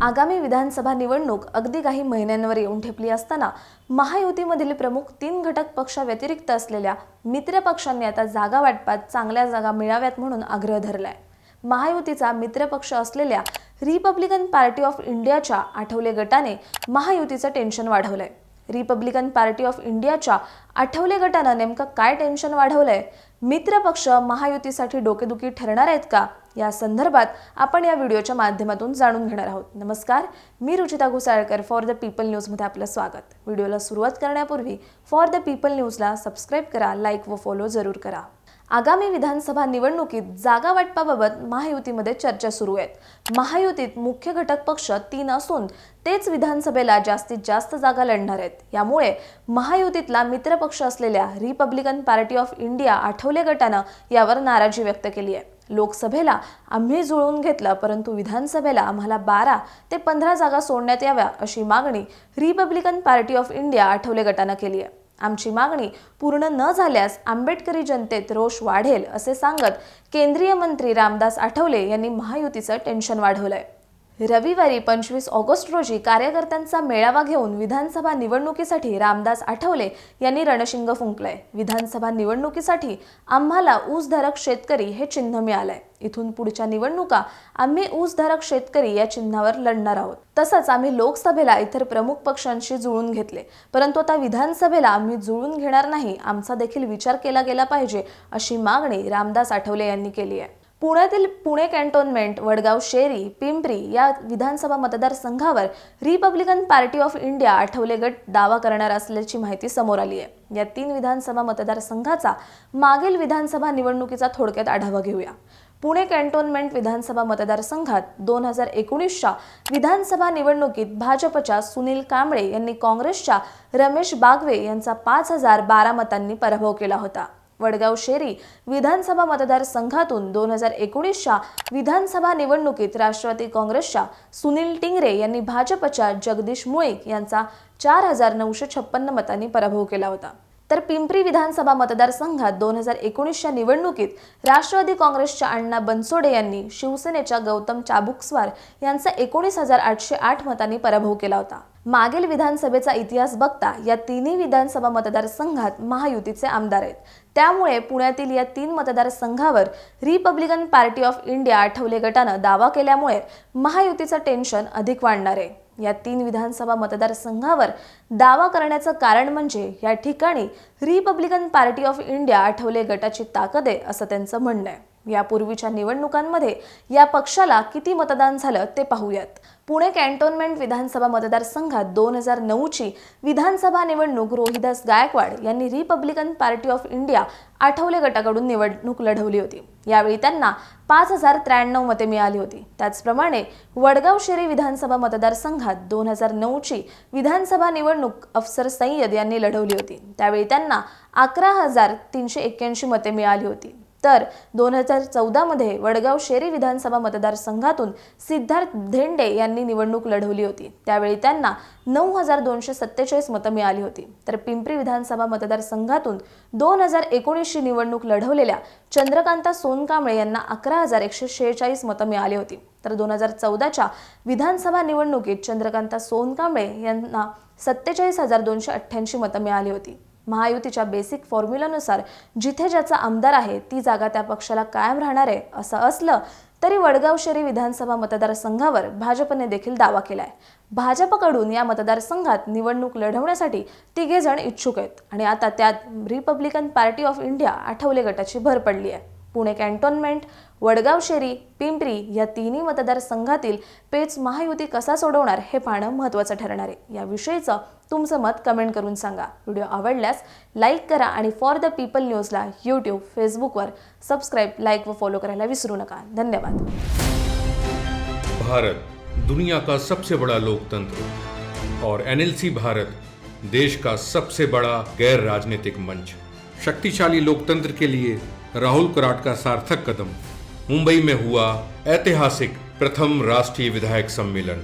आगामी विधानसभा निवडणूक अगदी काही महिन्यांवर येऊन ठेपली असताना महायुतीमधील प्रमुख 3 घटक पक्षाव्यतिरिक्त असलेल्या मित्र पक्षांनी आता जागा वाटपात चांगल्या जागा मिळाव्यात म्हणून आग्रह धरलाय। महायुतीचा मित्र पक्ष असलेल्या रिपब्लिकन पार्टी ऑफ इंडियाच्या आठवले गटाने महायुतीचं टेन्शन वाढवलंय। रिपब्लिकन पार्टी ऑफ इंडियाच्या आठवले गटानं नेमकं काय टेन्शन वाढवलंय? मित्र पक्ष महायुतीसाठी डोकेदुखी ठरणार आहेत का? या संदर्भात आपण या व्हिडिओच्या माध्यमातून जाणून घेणार आहोत। नमस्कार, मी Ruchita Ghosalkar for the people news मध्ये आपलं स्वागत। व्हिडिओला सुरुवात करण्यापूर्वी फॉर द पीपल न्यूजला सबस्क्राइब करा, लाईक व फॉलो जरूर करा। आगामी विधानसभा निवडणुकीत जागा वाटपाबाबत महायुतीमध्ये चर्चा सुरू आहेत। महायुतीत मुख्य घटक पक्ष 3 असून तेच विधानसभेला जास्तीत जास्त जागा लढणार आहेत। यामुळे महायुतीतला मित्र पक्ष असलेल्या Republican party of India Athawale गटानं यावर नाराजी व्यक्त केली आहे। लोकसभेला आम्ही जुळवून घेतलं, परंतु विधानसभेला आम्हाला 12 ते 15 जागा सोडण्यात याव्या अशी मागणी Republican party of India Athawale गटानं केली आहे। आमची मागणी पूर्ण न झाल्यास आंबेडकरी जनतेत रोष वाढेल असे सांगत केंद्रीय मंत्री रामदास आठवले यांनी महायुतीचं टेन्शन वाढवलंय। रविवारी 25 ऑगस्ट रोजी कार्यकर्त्यांचा मेळावा घेऊन विधानसभा निवडणुकीसाठी रामदास आठवले यांनी रणशिंग फुंकलंय। विधानसभा निवडणुकीसाठी आम्हाला ऊसधारक शेतकरी हे चिन्ह मिळालंय। इथून पुढच्या निवडणुका आम्ही ऊसधारक शेतकरी या चिन्हावर लढणार आहोत। तसंच आम्ही लोकसभेला इतर प्रमुख पक्षांशी जुळून घेतले, परंतु आता विधानसभेला आम्ही जुळून घेणार नाही। आमचा देखील विचार केला गेला पाहिजे अशी मागणी रामदास आठवले यांनी केली आहे। पुण्यातील पुणे कॅन्टोन्मेंट, वडगाव शेरी, पिंपरी या विधानसभा मतदारसंघावर Republican party of India Athawale गट दावा करणार असल्याची माहिती समोर आली आहे। या 3 विधानसभा मतदारसंघाचा मागील विधानसभा निवडणुकीचा थोडक्यात आढावा घेऊया। पुणे कॅन्टोन्मेंट विधानसभा मतदारसंघात 2019च्या विधानसभा निवडणुकीत भाजपच्या सुनील कांबळे यांनी काँग्रेसच्या रमेश बागवे यांचा 5012 मतांनी पराभव केला होता। वडगाव शेरी विधानसभा मतदारसंघातून 2019च्या विधानसभा निवडणुकीत राष्ट्रवादी काँग्रेसच्या सुनील टिंगरे यांनी भाजपच्या जगदीश मुळीक यांचा 4956 मतांनी पराभव केला होता। तर पिंपरी विधानसभा मतदारसंघात 2019च्या निवडणुकीत राष्ट्रवादी काँग्रेसच्या अण्णा बनसोडे यांनी शिवसेनेच्या गौतम चाबुकस्वार यांचा 19808 मतांनी पराभव केला होता। मागील विधानसभेचा इतिहास बघता या 3 विधानसभा मतदारसंघात महायुतीचे आमदार आहेत। त्यामुळे पुण्यातील या 3 मतदारसंघावर Republican party of India Athawale गटानं दावा केल्यामुळे महायुतीचं टेन्शन अधिक वाढणार आहे। या 3 विधानसभा मतदारसंघावर दावा करण्याचं कारण म्हणजे या ठिकाणी Republican party of India Athawale गटाची ताकद आहे असं त्यांचं म्हणणं आहे। यापूर्वीच्या निवडणुकांमध्ये या पक्षाला किती मतदान झालं ते पाहूयात। पुणे कॅन्टोन्मेंट विधानसभा मतदारसंघात 2009ची विधानसभा निवडणूक रोहिदास गायकवाड यांनी Republican party of India Athawale गटाकडून निवडणूक लढवली होती। यावेळी त्यांना 5093 मते मिळाली होती। त्याचप्रमाणे वडगाव शेरी विधानसभा मतदारसंघात 2009ची विधानसभा निवडणूक अफसर सय्यद यांनी लढवली होती। त्यावेळी त्यांना 11381 मते मिळाली होती। तर 2014 मध्ये वडगाव शेरी विधानसभा मतदारसंघातून सिद्धार्थ धेंडे यांनी निवडणूक लढवली होती। त्यावेळी त्यांना 9247 मतं मिळाली होती। तर पिंपरी विधानसभा मतदारसंघातून 2019ची निवडणूक लढवलेल्या चंद्रकांता सोनकांबळे यांना 11146 मतं मिळाली होती। तर 2014च्या विधानसभा निवडणुकीत चंद्रकांता सोनकांबळे यांना 47288 मतं मिळाली होती। महायुतीच्या बेसिक फॉर्म्युलानुसार जिथे ज्याचा आमदार आहे ती जागा त्या पक्षाला कायम राहणार आहे। असं असलं तरी वडगाव शेरी विधानसभा मतदारसंघावर भाजपने देखील दावा केलाय। भाजपकडून या मतदारसंघात निवडणूक लढवण्यासाठी 3 जण इच्छुक आहेत आणि आता त्यात Republican party of India Athawale गटाची भर पडली आहे। पुणे कॅन्टोन्मेंट, वडगाव शेरी, पिंपरी या 3 मतदारसंघातील पेच महायुती कसा सोडवणार हे पाहणं महत्त्वाचं ठरणार आहे। याविषयीचं तुमचं मत कमेंट करून सांगा। व्हिडिओ आवडल्यास लाईक करा आणि फॉर द पीपल न्यूजला यूट्यूब, फेसबुकवर सबस्क्राइब, लाईक व फॉलो करायला विसरू नका। धन्यवाद। भारत दुनिया का सबसे बड़ा लोकतंत्र और NLC भारत देश का सबसे बड़ा गैर राजनीतिक मंच। शक्तिशाली लोकतंत्र के लिए राहुल कराट का सार्थक कदम। मुंबई में हुआ ऐतिहासिक प्रथम राष्ट्रीय विधायक सम्मेलन।